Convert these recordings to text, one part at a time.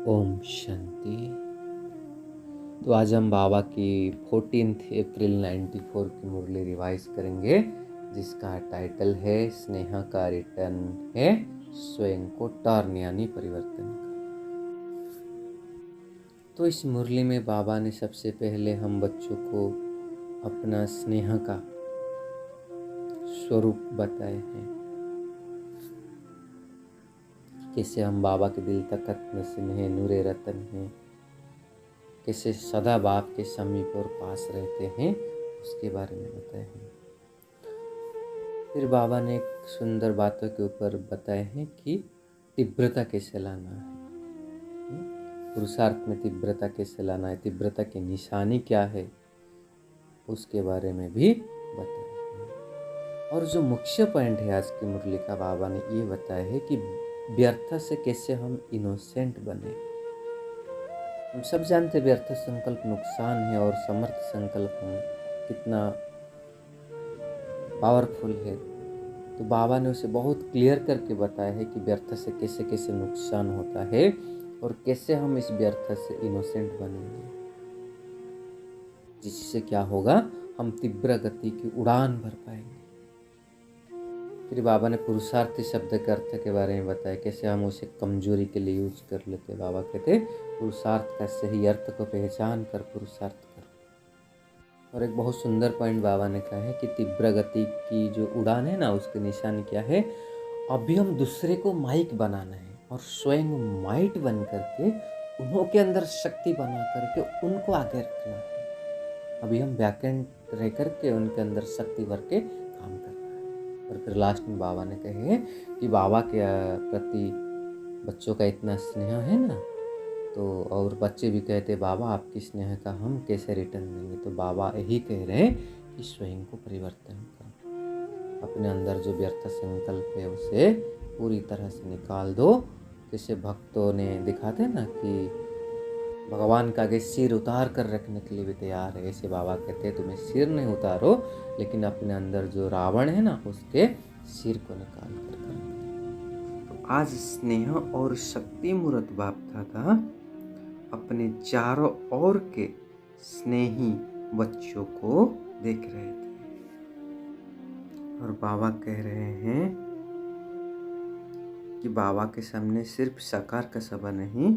ओम शांति। तो आज हम बाबा की 14 अप्रैल 94 की मुरली रिवाइज करेंगे, जिसका टाइटल है स्नेहा का रिटर्न है स्वयं को टर्न यानी परिवर्तन का। तो इस मुरली में बाबा ने सबसे पहले हम बच्चों को अपना स्नेह का स्वरूप बताए हैं, कैसे हम बाबा के दिल तक नसीन है, नूरे रतन हैं, कैसे सदा बाप के समीप और पास रहते हैं, उसके बारे में बताए हैं। फिर बाबा ने एक सुंदर बातों के ऊपर बताए हैं कि तीव्रता कैसे लाना है, पुरुषार्थ में तीव्रता कैसे लाना है, तीव्रता की निशानी क्या है, उसके बारे में भी बताया है। और जो मुख्य पॉइंट है आज की मुरली का, बाबा ने ये बताया है कि व्यर्थ से कैसे हम इनोसेंट बने। हम सब जानते व्यर्थ संकल्प नुकसान है और समर्थ संकल्प हम कितना पावरफुल है। तो बाबा ने उसे बहुत क्लियर करके बताया है कि व्यर्थ से कैसे कैसे नुकसान होता है और कैसे हम इस व्यर्थ से इनोसेंट बनेंगे, जिससे क्या होगा, हम तीव्र गति की उड़ान भर पाएंगे। फिर बाबा ने पुरुषार्थी शब्द के अर्थ के बारे में बताया, कैसे हम उसे कमजोरी के लिए यूज कर लेते। बाबा कहते पुरुषार्थ का सही अर्थ को पहचान कर पुरुषार्थ करो। और एक बहुत सुंदर पॉइंट बाबा ने कहा है कि तीव्र गति की जो उड़ान है ना, उसकी निशानी क्या है, अभी हम दूसरे को माइक बनाना है और स्वयं माइट बन करके उन्हों के अंदर शक्ति बना करके उनको आगे रखना है। अभी हम बैकेंड रह करके उनके अंदर शक्ति भर के काम करना है। और फिर लास्ट में बाबा ने कहे कि बाबा के प्रति बच्चों का इतना स्नेह है ना, तो और बच्चे भी कहते बाबा आपकी स्नेह का हम कैसे रिटर्न देंगे। तो बाबा यही कह रहे हैं कि स्वयं को परिवर्तन करो, अपने अंदर जो व्यर्थ संकल्प है उसे पूरी तरह से निकाल दो। जैसे भक्तों ने दिखाते ना कि भगवान का आगे सिर उतार कर रखने के लिए भी तैयार है, ऐसे बाबा कहते हैं तुम्हें सिर नहीं उतारो, लेकिन अपने अंदर जो रावण है ना, उसके सिर को निकाल कर रखो। तो आज स्नेह और शक्ति मूर्त बाप दादा अपने चारों ओर के स्नेही बच्चों को देख रहे थे और बाबा कह रहे हैं कि बाबा के सामने सिर्फ साकार का सभा नहीं,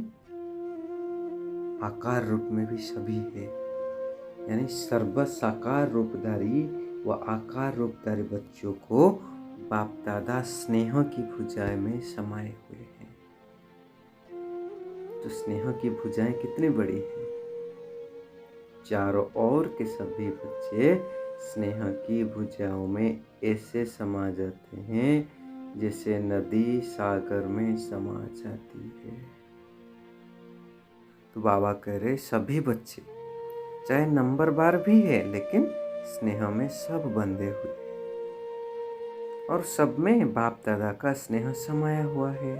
आकार रूप में भी सभी है, यानी सर्व साकार रूपधारी व आकार रूपधारी बच्चों को बाप दादा स्नेह की भुजाएं में समाये हुए हैं। तो स्नेह की भुजाएं कितनी बड़ी हैं, चारों ओर के सभी बच्चे स्नेह की भुजाओं में ऐसे समा जाते हैं जैसे नदी सागर में समा जाती है। तो बाबा कह रहे सभी बच्चे चाहे नंबर बार भी है, लेकिन स्नेह में सब बंधे हुए और सब में बाप दादा का स्नेह समाया हुआ है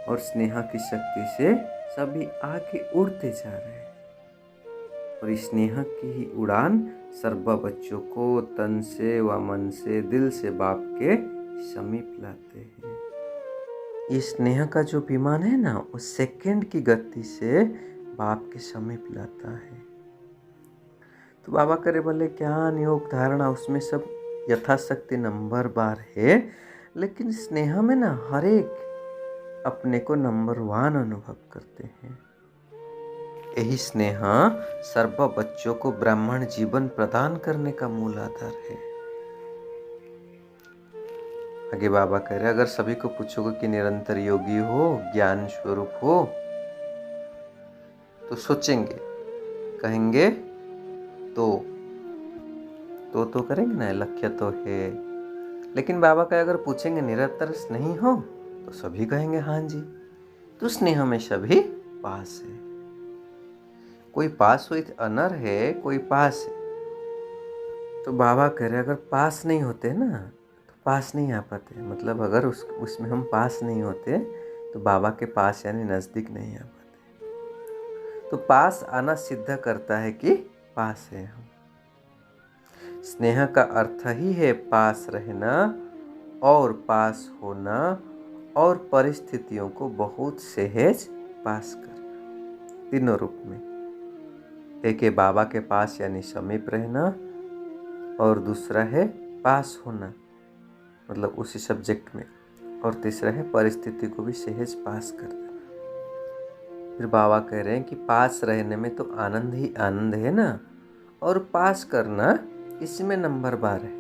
और स्नेह की शक्ति से सभी आगे उड़ते जा रहे हैं। और इस स्नेह की ही उड़ान सर्व बच्चों को तन से व मन से दिल से बाप के समीप लाते हैं। इस स्नेह का जो विमान है ना, वो सेकंड की गति से बाप के समीप लाता है। तो बाबा करे बोले ज्ञान योग धारणा उसमें सब यथाशक्ति नंबर बार है, लेकिन स्नेह में ना हर एक अपने को नंबर 1 अनुभव करते हैं। यही स्नेह सर्व बच्चों को ब्राह्मण जीवन प्रदान करने का मूल आधार है। आगे बाबा कह रहे अगर सभी को पूछोगे कि निरंतर योगी हो, ज्ञान स्वरूप हो, तो सोचेंगे, कहेंगे तो करेंगे ना, लक्ष्य तो है। लेकिन बाबा का अगर पूछेंगे निरंतर नहीं हो, तो सभी कहेंगे हाँ जी। तो स्नेह में सभी पास है, कोई पास हुई अनर है, कोई पास है। तो बाबा कह रहे अगर पास नहीं होते ना, तो पास नहीं आ पाते। मतलब अगर उसमें हम पास नहीं होते तो बाबा के पास यानी नज़दीक नहीं आ पाते। तो पास आना सिद्ध करता है कि पास है हम। स्नेह का अर्थ ही है पास रहना और पास होना और परिस्थितियों को बहुत सहज पास करना, तीनों रूप में। एक है बाबा के पास यानी समीप रहना, और दूसरा है पास होना मतलब उसी सब्जेक्ट में, और तीसरा है परिस्थिति को भी सहज पास कर देना। फिर बाबा कह रहे हैं कि पास रहने में तो आनंद ही आनंद है ना, और पास करना इसमें नंबर बार है,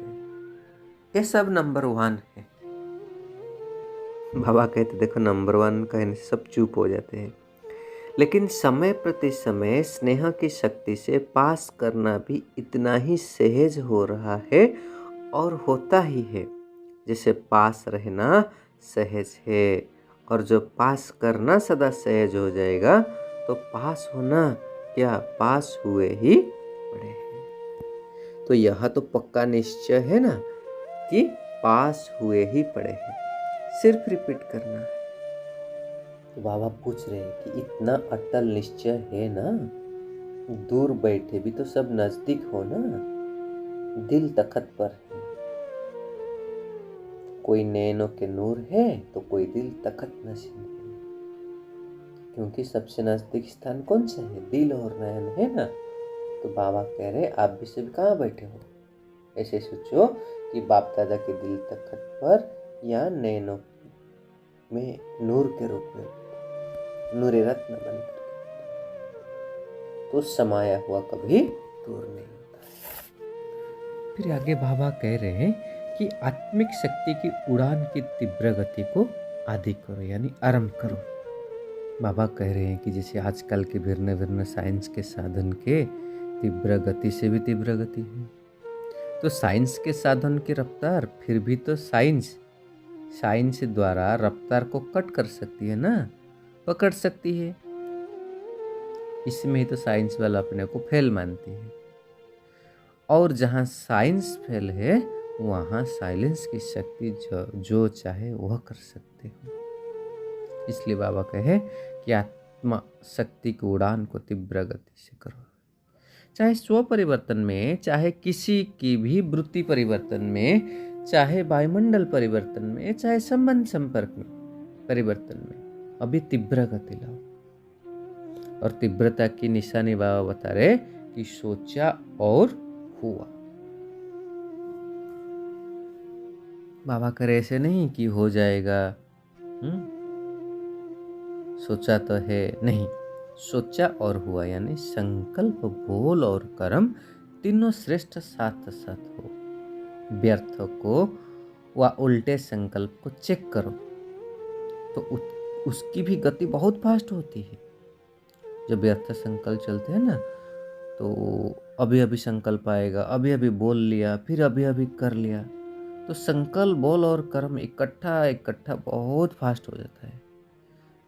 ये सब नंबर 1 है। बाबा कहते देखो नंबर 1 कहने से सब चुप हो जाते हैं, लेकिन समय प्रति समय स्नेह की शक्ति से पास करना भी इतना ही सहज हो रहा है और होता ही है जैसे पास रहना सहज है। और जो पास करना सदा सहज हो जाएगा तो पास होना क्या पास हुए ही पड़े हैं। तो यह तो पक्का निश्चय है ना कि पास हुए ही पड़े हैं, सिर्फ रिपीट करना है। तो बाबा पूछ रहे हैं कि इतना अटल निश्चय है ना, दूर बैठे भी तो सब नजदीक हो ना, दिल तखत पर है। कोई नैनों के नूर है तो कोई दिल तखत नशीन है, क्योंकि सबसे नजदीक स्थान कौन सा है, दिल और नयन है ना। तो बाबा कह रहे आप भी सब कहाँ बैठे हो, ऐसे सोचो कि बाप दादा के दिल तखत पर या नैनों में नूर के रूप में नूरे रत्न बनकर, तो समाया हुआ कभी दूर नहीं होता। फिर आगे बाबा कह रहे हैं कि आत्मिक शक्ति की उड़ान की तीव्र गति को आदि करो यानी आरंभ करो। बाबा कह रहे हैं कि जैसे आजकल के भिन्न भिन्न साइंस के साधन के तीव्र गति से भी तीव्र गति है, तो साइंस के साधन की रफ्तार फिर भी तो साइंस द्वारा रफ्तार को कट कर सकती है ना, पकड़ सकती है। इसमें ही तो साइंस वाला अपने को फेल मानती है, और जहाँ साइंस फेल है वहाँ साइलेंस की शक्ति जो चाहे वह कर सकते हो। इसलिए बाबा कहे कि आत्मा शक्ति की उड़ान को तीव्र गति से करो, चाहे स्व परिवर्तन में, चाहे किसी की भी वृत्ति परिवर्तन में, चाहे वायुमंडल परिवर्तन में, चाहे संबंध संपर्क में परिवर्तन में, अभी तीव्र गति लाओ। और तीव्रता की निशानी बाबा बता रहे कि सोचा और हुआ। बाबा करे ऐसे नहीं कि हो जाएगा, सोचा तो है नहीं, सोचा और हुआ यानी संकल्प, बोल और कर्म तीनों श्रेष्ठ साथ साथ हो। व्यर्थ को व उल्टे संकल्प को चेक करो तो उसकी भी गति बहुत फास्ट होती है। जब व्यर्थ संकल्प चलते हैं ना, तो अभी अभी संकल्प आएगा, अभी अभी बोल लिया, फिर अभी अभी कर लिया, तो संकल्प, बोल और कर्म इकट्ठा बहुत फास्ट हो जाता है।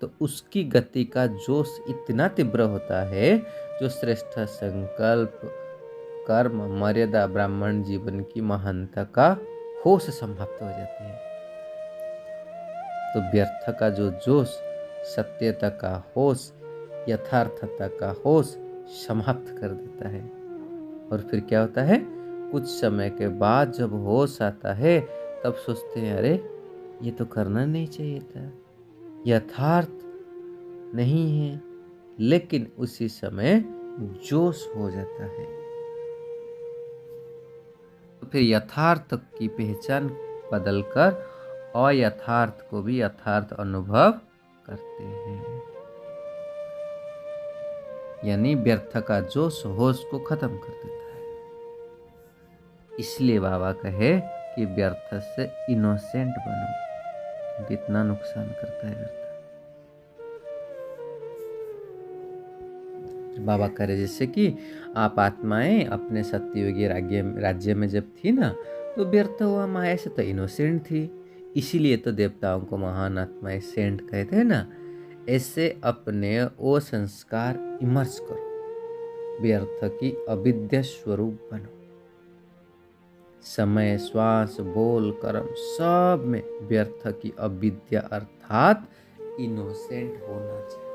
तो उसकी गति का जोश इतना तीव्र होता है, जो श्रेष्ठ संकल्प, कर्म, मर्यादा, ब्राह्मण जीवन की महानता का होश समाप्त हो जाती है। तो व्यर्थ का जो जोश, सत्यता का होश, यथार्थता का होश समाप्त कर देता है। और फिर क्या होता है, कुछ समय के बाद जब होश आता है तब सोचते हैं अरे ये तो करना नहीं चाहिए था, यथार्थ नहीं है, लेकिन उसी समय जोश हो जाता है। तो फिर यथार्थ की पहचान बदलकर अयथार्थ को भी यथार्थ अनुभव करते हैं, यानी व्यर्थ का जोश होश को खत्म कर देता है। इसलिए बाबा कहे कि व्यर्थ से इनोसेंट बनो, क्योंकि इतना नुकसान करता है व्यर्थ। बाबा कह रहे जैसे कि आप आत्माएं अपने सत्ययोगी राज्य में जब थी ना, तो व्यर्थ हुआ माया से तो इनोसेंट थी, इसीलिए तो देवताओं को महान आत्माएं सेंट कहते हैं ना। ऐसे अपने वो संस्कार इमर्ज करो, व्यर्थ की अविद्या स्वरूप बनो। समय, श्वास, बोल, कर्म सब में व्यर्थ की अविद्या अर्थात इनोसेंट होना चाहिए।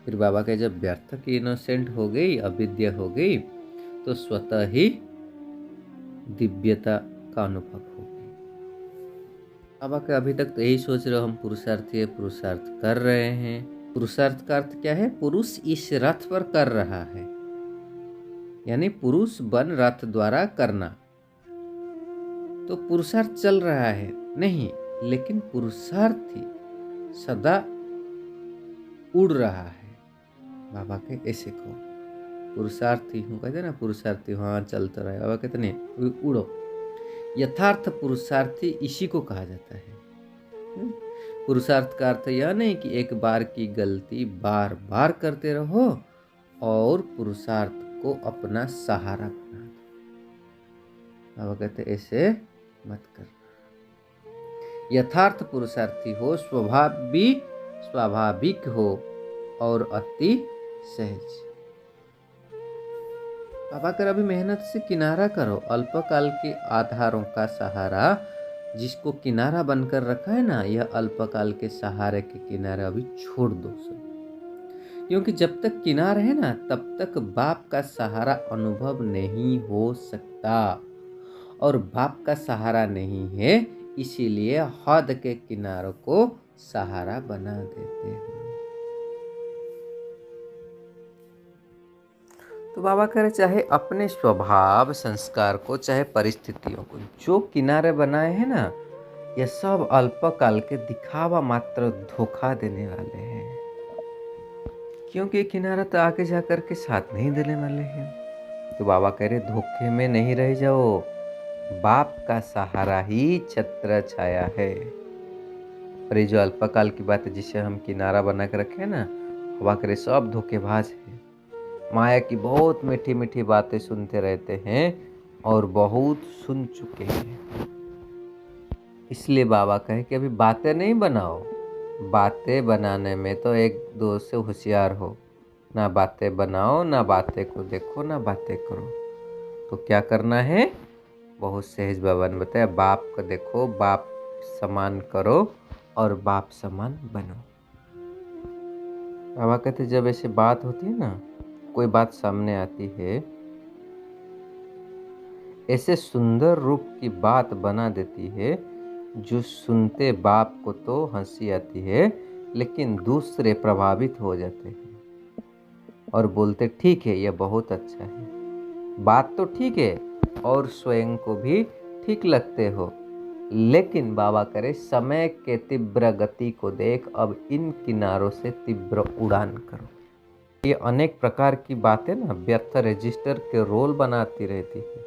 फिर बाबा के जब व्यर्थ की इनोसेंट हो गई, अविद्या हो गई, तो स्वतः ही दिव्यता का अनुभव होगी। अब आके अभी तक तो यही सोच रहे हो हम पुरुषार्थी है, पुरुषार्थ कर रहे हैं। पुरुषार्थ का अर्थ क्या है? पुरुष इस रथ पर कर रहा है, यानी पुरुष बन रथ द्वारा करना। तो पुरुषार्थ चल रहा है नहीं, लेकिन पुरुषार्थी सदा उड़ रहा है। बाबा के ऐसे कहो, पुरुषार्थी हूँ, कहते ना पुरुषार्थी हूँ, हाँ चलता रहे। बाबा कहते नहीं, उड़ो। यथार्थ पुरुषार्थी इसी को कहा जाता है। पुरुषार्थ का अर्थ यह नहीं कि एक बार की गलती बार बार करते रहो और पुरुषार्थ को अपना सहारा बना दो। बाबा कहते ऐसे मत कर। यथार्थ पुरुषार्थी हो, स्वाभाविक हो और अति सहज। बाबा कर अभी मेहनत से किनारा करो। अल्पकाल के आधारों का सहारा जिसको किनारा बनकर रखा है ना, यह अल्पकाल के सहारे के किनारे अभी छोड़ दो सब। क्योंकि जब तक किनारा है ना, तब तक बाप का सहारा अनुभव नहीं हो सकता, और बाप का सहारा नहीं है, इसीलिए हद के किनारों को सहारा बना देते हैं। तो बाबा कह रहे चाहे अपने स्वभाव संस्कार को, चाहे परिस्थितियों को, जो किनारे बनाए हैं ना, यह सब अल्पकाल के दिखावा मात्र, धोखा देने वाले हैं। क्योंकि किनारा तो आगे जाकर के साथ नहीं देने वाले हैं। तो बाबा कह रहे धोखे में नहीं रह जाओ, बाप का सहारा ही छत्र छाया है। और ये जो अल्पकाल की बात है जिसे हम किनारा बना कर रखे हैं ना, बाबा कह रहे सब धोखेबाज है। माया की बहुत मीठी मीठी बातें सुनते रहते हैं और बहुत सुन चुके हैं। इसलिए बाबा कहे कि अभी बातें नहीं बनाओ। बातें बनाने में तो एक दो से होशियार हो। ना बातें बनाओ, ना बातें को देखो, ना बातें करो। तो क्या करना है? बहुत सहज बाबा ने बताया, बाप को देखो, बाप समान करो और बाप समान बनो। बाबा कहते जब ऐसे बात होती है ना, कोई बात सामने आती है, ऐसे सुंदर रूप की बात बना देती है जो सुनते बाप को तो हंसी आती है, लेकिन दूसरे प्रभावित हो जाते हैं और बोलते ठीक है, यह बहुत अच्छा है। बात तो ठीक है और स्वयं को भी ठीक लगते हो, लेकिन बाबा करे समय के तीव्र गति को देख, अब इन किनारों से तीव्र उड़ान करो। ये अनेक प्रकार की बातें ना व्यर्थ रजिस्टर के रोल बनाती रहती है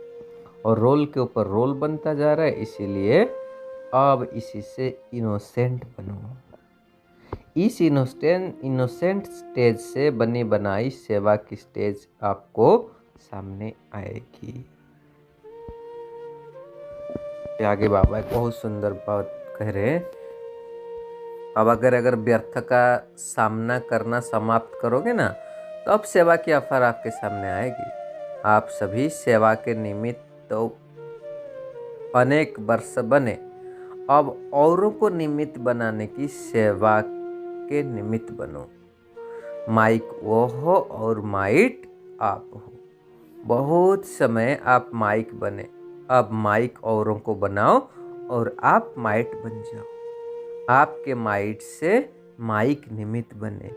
और रोल के ऊपर रोल बनता जा रहा है। इसीलिए अब इसी से इनोसेंट बनो। इस इनोसेंट स्टेज से बनी बनाई सेवा की स्टेज आपको सामने आएगी। आगे बाबा एक बहुत सुंदर बात कह रहे हैं। अब अगर व्यर्थ का सामना करना समाप्त करोगे ना, तो अब सेवा की ऑफर आपके सामने आएगी। आप सभी सेवा के निमित्त तो अनेक वर्ष बने, अब औरों को निमित्त बनाने की सेवा के निमित्त बनो। माइक वो हो और माइट आप हो। बहुत समय आप माइक बने, अब माइक औरों को बनाओ और आप माइट बन जाओ। आपके माइट से माइक निमित्त बने।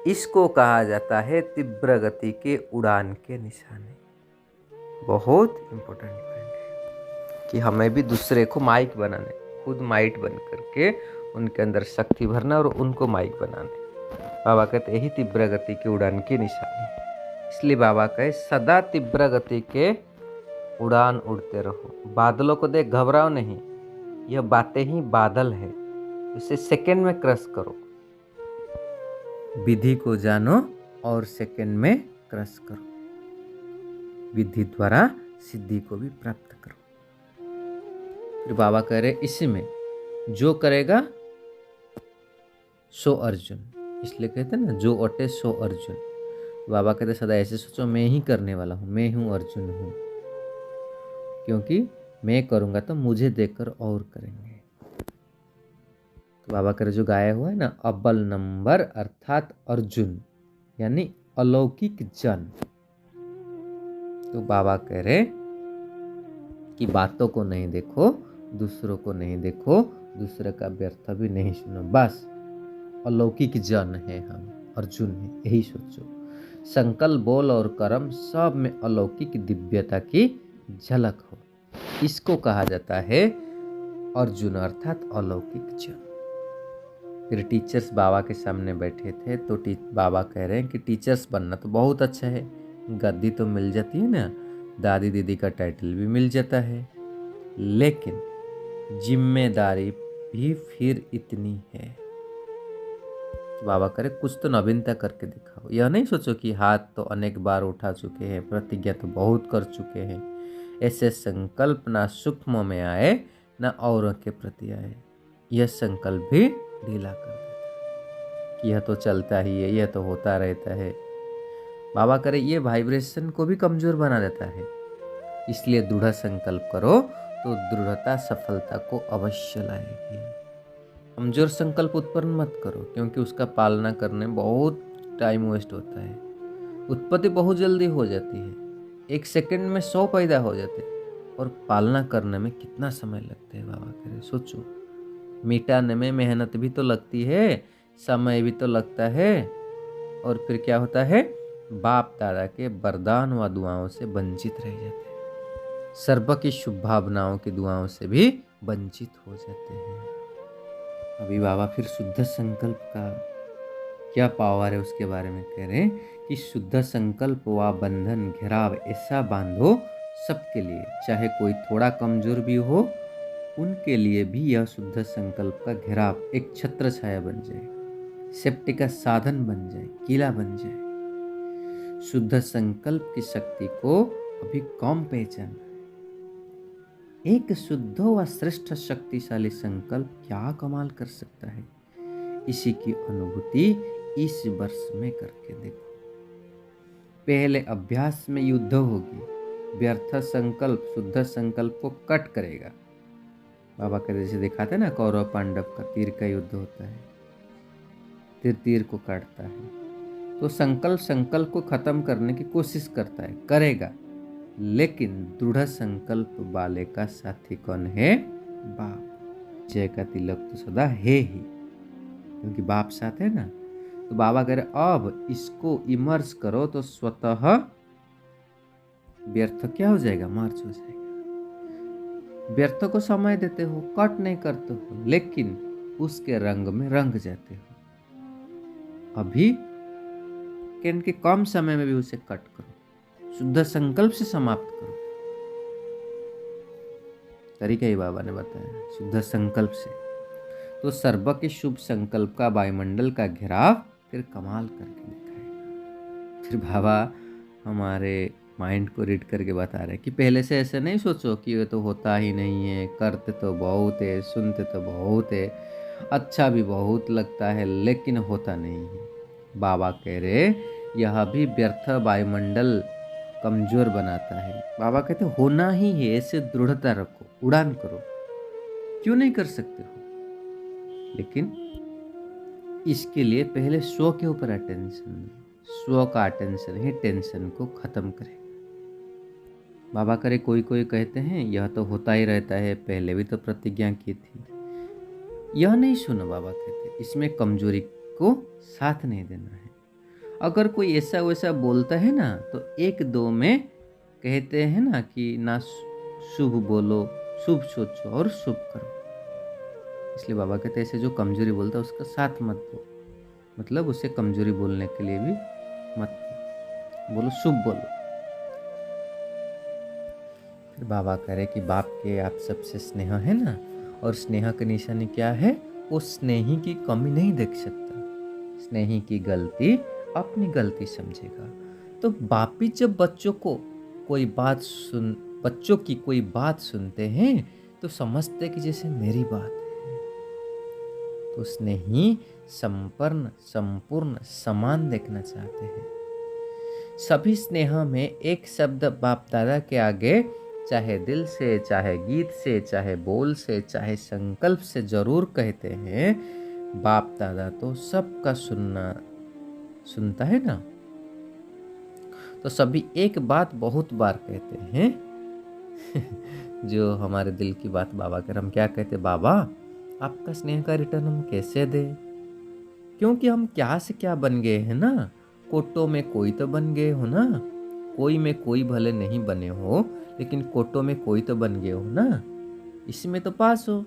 इसको कहा जाता है तीव्र गति के उड़ान के निशाने। बहुत इम्पोर्टेंट पॉइंट है कि हमें भी दूसरे को माइक बनाने, खुद माइट बन करके उनके अंदर शक्ति भरना और उनको माइक बनाने। बाबा कहते यही तीव्र गति के उड़ान की निशानी। इसलिए बाबा कहे सदा तीव्र गति के उड़ान उड़ते रहो। बादलों को देख घबराओ नहीं, यह बातें ही बादल है, इसे सेकंड में क्रश करो। विधि को जानो और सेकंड में क्रश करो। विधि द्वारा सिद्धि को भी प्राप्त करो। फिर बाबा कह रहे इसी में जो करेगा सो अर्जुन। इसलिए कहते हैं ना, जो अटे सो अर्जुन। बाबा कहते सदा ऐसे सोचो, मैं ही करने वाला हूँ, मैं हूँ अर्जुन हूँ, क्योंकि मैं करूँगा तो मुझे देखकर और करेंगे। तो बाबा करे जो गाया हुआ है ना, अव्वल नंबर अर्थात अर्जुन, यानी अलौकिक जन। तो बाबा कह रहे कि बातों को नहीं देखो, दूसरों को नहीं देखो, दूसरे का व्यर्थ भी नहीं सुनो। बस अलौकिक जन है हम, अर्जुन है, यही सोचो। संकल्प, बोल और कर्म सब में अलौकिक दिव्यता की झलक हो, इसको कहा जाता है अर्जुन अर्थात अलौकिक जन। फिर टीचर्स बाबा के सामने बैठे थे तो बाबा कह रहे हैं कि टीचर्स बनना तो बहुत अच्छा है, गद्दी तो मिल जाती है ना, दादी दीदी का टाइटल भी मिल जाता है, लेकिन जिम्मेदारी भी फिर इतनी है। बाबा करे कुछ तो नवीनता करके दिखाओ। यह नहीं सोचो कि हाथ तो अनेक बार उठा चुके हैं, प्रतिज्ञा तो बहुत कर चुके हैं। ऐसे संकल्प ना सूक्ष्म में आए ना औरों के प्रति आए। यह संकल्प भी ढीला कर देता है। यह तो चलता ही है, यह तो होता रहता है। बाबा करे ये वाइब्रेशन को भी कमजोर बना देता है। इसलिए दृढ़ संकल्प करो तो दृढ़ता सफलता को अवश्य लाएगी। कमजोर संकल्प उत्पन्न मत करो, क्योंकि उसका पालना करने में बहुत टाइम वेस्ट होता है। उत्पत्ति बहुत जल्दी हो जाती है, 1 सेकंड में 100 पैदा हो जाते हैं, और पालना करने में कितना समय लगता है। बाबा कह रहे सोचो, मिटाने में मेहनत भी तो लगती है, समय भी तो लगता है, और फिर क्या होता है, बाप दादा के वरदान व दुआओं से वंचित रह जाते हैं, सर्व की शुभ भावनाओं की दुआओं से भी वंचित हो जाते हैं। अभी बाबा फिर शुद्ध संकल्प का क्या पावर है उसके बारे में कह रहे हैं कि शुद्ध संकल्प व बंधन घेराव ऐसा बांधो सबके लिए, चाहे कोई थोड़ा कमजोर भी हो, उनके लिए भी यह शुद्ध संकल्प का घेराव एक छत्र छाया बन जाए, सेफ्टी का साधन बन जाए, किला बन जाए। शुद्ध संकल्प की शक्ति को अभी कम पहचाना। एक शुद्ध व श्रेष्ठ शक्तिशाली संकल्प क्या कमाल कर सकता है, इसी की अनुभूति इस वर्ष में करके देखो। पहले अभ्यास में युद्ध होगी, व्यर्थ संकल्प शुद्ध संकल्प को कट करेगा। बाबा के जैसे दिखाते ना, कौरव पांडव का तीर का युद्ध होता है, तीर तीर को काटता है। तो संकल्प को खत्म करने की कोशिश करता है, करेगा, लेकिन दृढ़ संकल्प वाले का साथी कौन है, बाप। जय का तिलक तो सदा है ही, क्योंकि बाप साथ है ना। तो बाबा कह रहे अब इसको इमर्स करो तो स्वतः व्यर्थ क्या हो जाएगा, मार्च हो जाएगा। व्यर्थ को समय देते हो, कट नहीं करते हो, लेकिन उसके रंग में रंग जाते हो। अभी के कम समय में भी उसे कट करो, शुद्ध संकल्प से समाप्त करो। तरीका ही बाबा ने बताया, शुद्ध संकल्प से। तो सर्व के शुभ संकल्प का वायुमंडल का घेराव फिर कमाल करके दिखाएगा। फिर बाबा हमारे माइंड को रीड करके बता रहे कि पहले से ऐसे नहीं सोचो कि ये तो होता ही नहीं है, करते तो बहुत है, सुनते तो बहुत है, अच्छा भी बहुत लगता है, लेकिन होता नहीं है। बाबा कह रहे यह भी व्यर्थ वायुमंडल कमजोर बनाता है। बाबा कहते होना ही है, ऐसे दृढ़ता रखो, उड़ान करो। क्यों नहीं कर सकते हो, लेकिन इसके लिए पहले स्व के ऊपर अटेंशन, स्व का अटेंशन ही टेंशन को खत्म करेगा। बाबा करे कोई कहते हैं यह तो होता ही रहता है, पहले भी तो प्रतिज्ञा की थी। यह नहीं सुनो, बाबा कहते इसमें कमजोरी को साथ नहीं देना है। अगर कोई ऐसा वैसा बोलता है ना, तो 1-2 में कहते हैं ना कि ना शुभ बोलो, शुभ सोचो और शुभ करो। इसलिए बाबा कहते हैं ऐसे जो कमजोरी बोलता है उसका साथ मत दो, मतलब उसे कमजोरी बोलने के लिए भी मत बोलो, शुभ बोलो। फिर बाबा कह रहे कि बाप के आप सबसे स्नेह है ना, और स्नेह की निशानी क्या है, वो स्नेही की कमी नहीं देख सकता, स्नेही की गलती अपनी गलती समझेगा। तो बापी जब बच्चों की कोई बात सुनते हैं तो समझते कि जैसे मेरी बात है। तो स्नेही संपूर्ण समान देखना चाहते हैं। सभी स्नेह में एक शब्द बाप दादा के आगे, चाहे दिल से, चाहे गीत से, चाहे बोल से, चाहे संकल्प से जरूर कहते हैं, बाप दादा तो सबका सुनता है ना। तो सभी एक बात बहुत बार कहते हैं जो हमारे दिल की बात बाबा कर, हम क्या कहते, बाबा आपका स्नेह का रिटर्न हम कैसे दें? क्योंकि हम क्या से क्या बन गए हैं ना, कोटो में कोई तो बन गए हो ना, कोई में कोई भले नहीं बने हो, लेकिन कोटो में कोई तो बन गए हो ना, इसमें तो पास हो।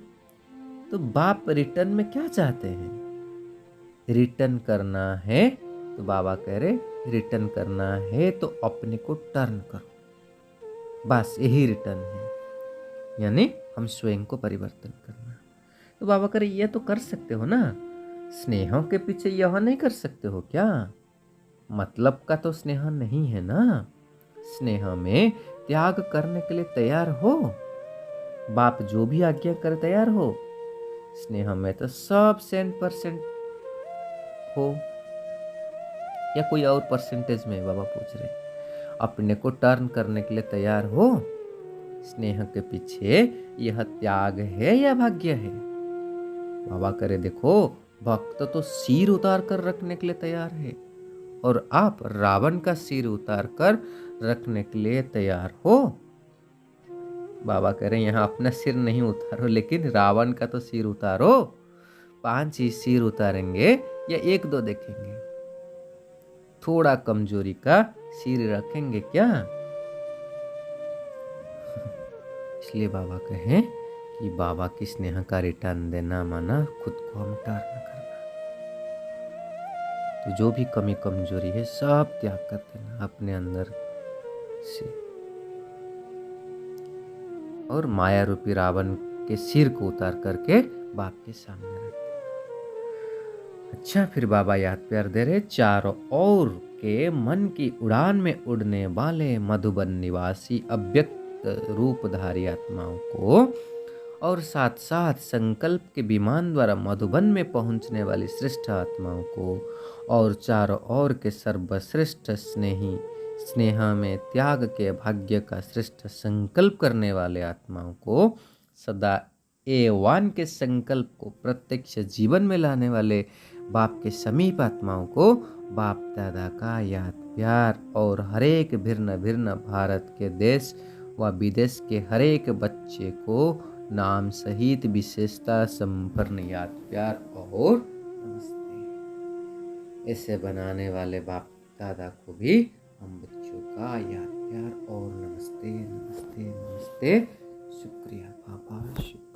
तो बाप रिटर्न में क्या चाहते हैं? रिटर्न करना है तो बाबा कह रहे रिटर्न करना है तो अपने को टर्न करो, बस यही रिटर्न है, यानी हम स्वयं को परिवर्तन करना। तो बाबा कह रहे ये तो कर सकते हो ना, स्नेहों के पीछे यह नहीं कर सकते हो क्या? मतलब का तो स्नेह नहीं है ना, स्नेह में त्याग करने के लिए तैयार हो, बाप जो भी आज्ञा करे तैयार हो। स्नेह में तो सब 100% हो, या कोई और परसेंटेज में बाबा पूछ रहे? अपने को टर्न करने के लिए तैयार हो, स्नेह के पीछे यह त्याग है या भाग्य है? बाबा करे देखो, भक्त तो सिर उतार कर रखने के लिए तैयार है, और आप रावण का सिर उतार कर रखने के लिए तैयार हो। बाबा कह रहे हैं यहाँ अपना सिर नहीं उतारो, लेकिन रावण का तो सिर उतारो। 5 ही सिर उतारेंगे या 1-2 देखेंगे? थोड़ा कमजोरी का सिर रखेंगे क्या? इसलिए बाबा कहें कि बाबा की स्नेह का रिटर्न देना माना खुद को हम टर्न करना। तो जो भी कमी कमजोरी है सब त्याग कर देना अपने अंदर से, और माया रूपी रावण के सिर को उतार करके बाप के सामने रख दे। अच्छा, फिर बाबा याद प्यार दे रहे, चारों ओर के मन की उड़ान में उड़ने वाले मधुबन निवासी अव्यक्त रूपधारी आत्माओं को, और साथ साथ संकल्प के विमान द्वारा मधुबन में पहुंचने वाली श्रेष्ठ आत्माओं को, और चारों ओर के सर्वश्रेष्ठ स्नेही स्नेह में त्याग के भाग्य का श्रेष्ठ संकल्प करने वाले आत्माओं को, सदा एवान के संकल्प को प्रत्यक्ष जीवन में लाने वाले बाप के समीप आत्माओं को बाप दादा का याद प्यार, और हरेक भिन्न भिन्न भारत के देश व विदेश के हरेक बच्चे को नाम सहित विशेषता संपन्न याद प्यार और नमस्ते। ऐसे बनाने वाले बाप दादा को भी हम बच्चों का याद प्यार और नमस्ते नमस्ते नमस्ते। शुक्रिया बाबा, शुक्रिया।